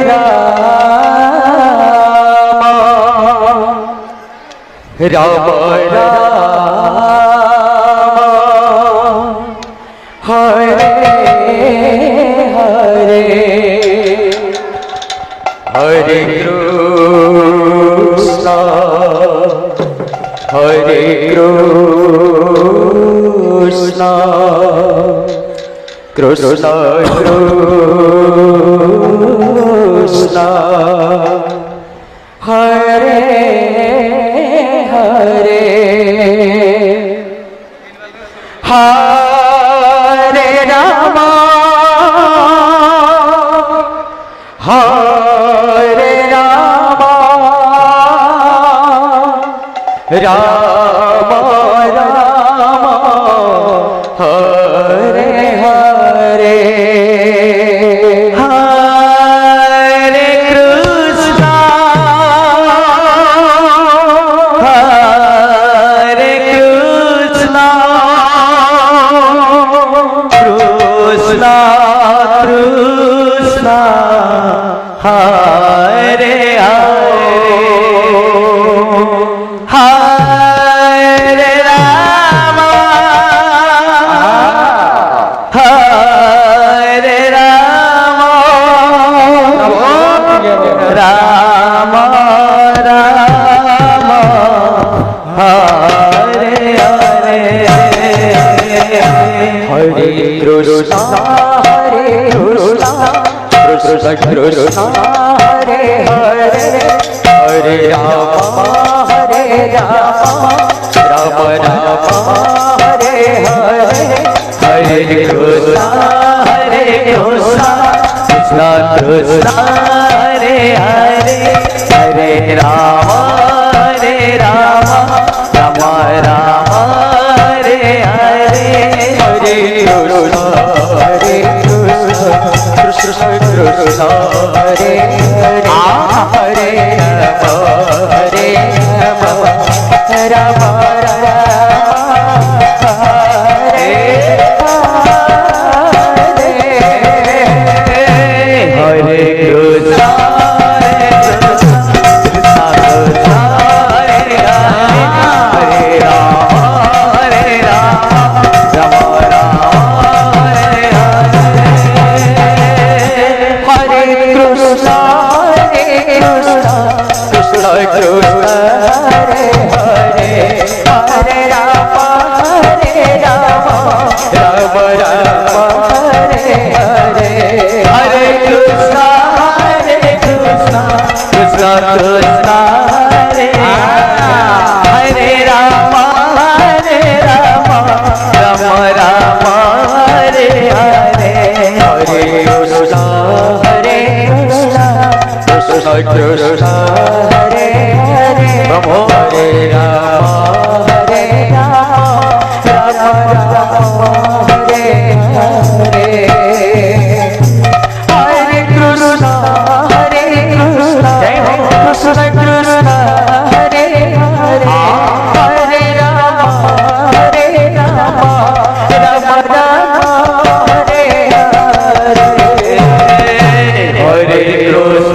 राम राम हरे हरे हरे कृष्ण कृष्ण कृष्ण हरे हरे हरे राम हरे राम राम राम हरे हरे हरे कृष्ण कृष्ण कृष्ण हरे हरे राम हरे राम राम राम हरे हरे हरे कृष्ण कृष्ण कृष्ण हरे हरे हरे राम राम राम हरे हरे हरे कृष्ण कृष्ण कृष्ण हरे हरे हरे राम राम राम हरे हरे हरे कृष्ण कृष्ण कृष्ण हरे हरे हरे राम कृष्ण हरे हरे प्रभो हरे राम हरे राम हरे हरे हरे कृष्ण जय हो कृष्ण कृष्ण हरे हरे हरे राम राम राम हरे हरे हरे कृष्ण